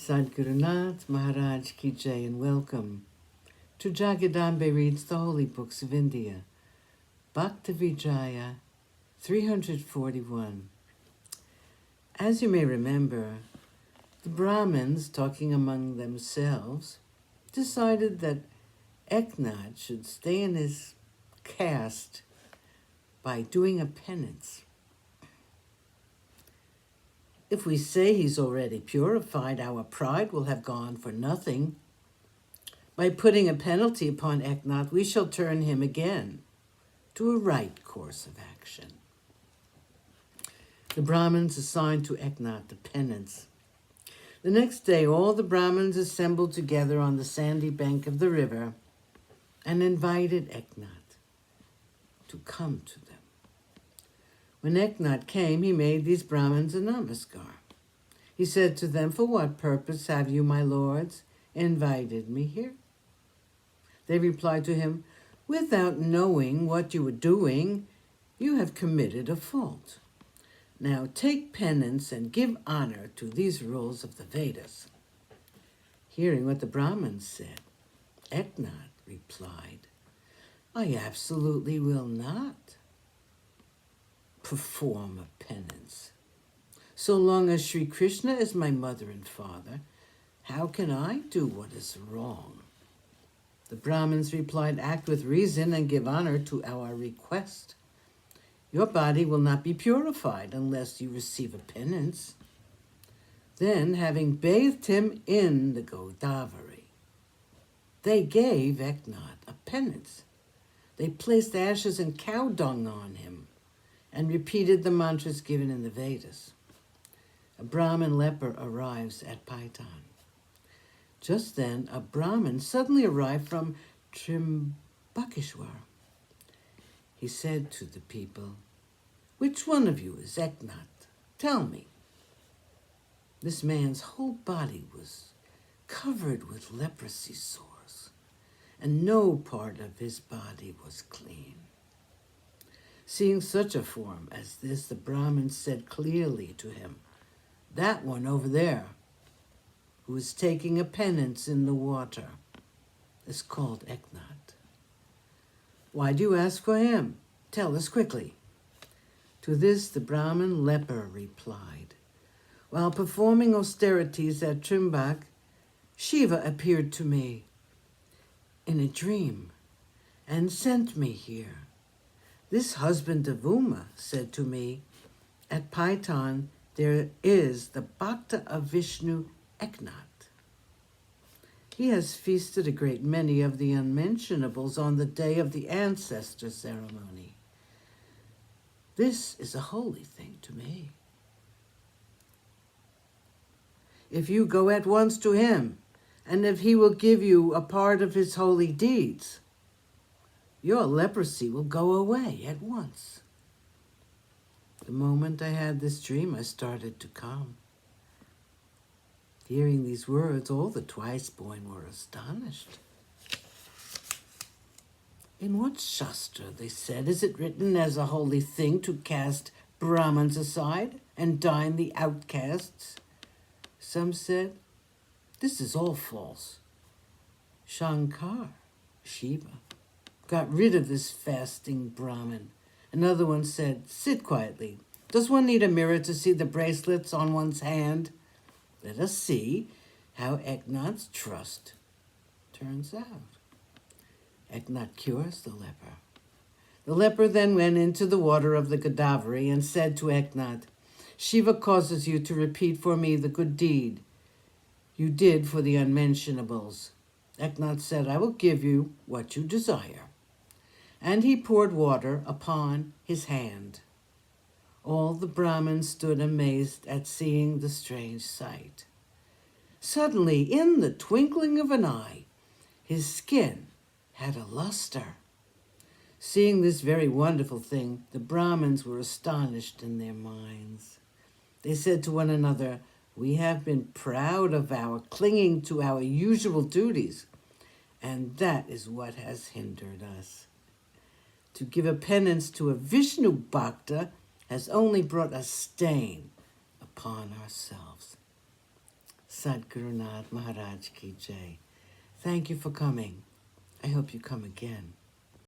Sadhgurunath Maharaj Ki Jai, and welcome to Jagadambe Reads the Holy Books of India, Bhaktavijaya341. As you may remember, the Brahmins, talking among themselves, decided that Eknath should stay in his caste by doing a penance. If we say he's already purified, our pride will have gone for nothing. By putting a penalty upon Eknath, we shall turn him again to a right course of action. The Brahmins assigned to Eknath the penance. The next day, all the Brahmins assembled together on the sandy bank of the river and invited Eknath to come to them. When Eknath came, he made these Brahmins a namaskar. He said to them, "For what purpose have you, my lords, invited me here?" They replied to him, "Without knowing what you were doing, you have committed a fault. Now take penance and give honor to these rules of the Vedas." Hearing what the Brahmins said, Eknath replied, "I absolutely will not perform a penance. So long as Sri Krishna is my mother and father, how can I do what is wrong?" The Brahmins replied, "Act with reason and give honor to our request. Your body will not be purified unless you receive a penance." Then, having bathed him in the Godavari, they gave Eknath a penance. They placed ashes and cow dung on him and repeated the mantras given in the Vedas. A Brahmin leper arrives at Paitan. Just then, a Brahmin suddenly arrived from Trimbakeshwar. He said to the people, "Which one of you is Eknath? Tell me." This man's whole body was covered with leprosy sores, and no part of his body was clean. Seeing such a form as this, the Brahmin said clearly to him, "That one over there, who is taking a penance in the water, is called Eknath. Why do you ask for him? Tell us quickly." To this the Brahmin leper replied, "While performing austerities at Trimbak, Shiva appeared to me in a dream and sent me here. This husband of Uma said to me, 'At Paitan there is the Bhakta of Vishnu Eknath. He has feasted a great many of the unmentionables on the day of the ancestor ceremony. This is a holy thing to me. If you go at once to him, and if he will give you a part of his holy deeds, your leprosy will go away at once.' The moment I had this dream, I started to come." Hearing these words, all the twice-born were astonished. "In what Shastra," they said, "is it written as a holy thing to cast Brahmins aside and dine the outcasts?" Some said, "This is all false. Shankar, Shiva, got rid of this fasting Brahmin." Another one said, "Sit quietly. Does one need a mirror to see the bracelets on one's hand? Let us see how Eknath's trust turns out." Eknath cures the leper. The leper then went into the water of the Godavari and said to Eknath, "Shiva causes you to repeat for me the good deed you did for the unmentionables." Eknath said, "I will give you what you desire." And he poured water upon his hand. All the Brahmins stood amazed at seeing the strange sight. Suddenly, in the twinkling of an eye, his skin had a luster. Seeing this very wonderful thing, the Brahmins were astonished in their minds. They said to one another, "We have been proud of our clinging to our usual duties, and that is what has hindered us. To give a penance to a Vishnu Bhakta has only brought a stain upon ourselves." Sadhgurunath Maharaj Ki Jai. Thank you for coming. I hope you come again.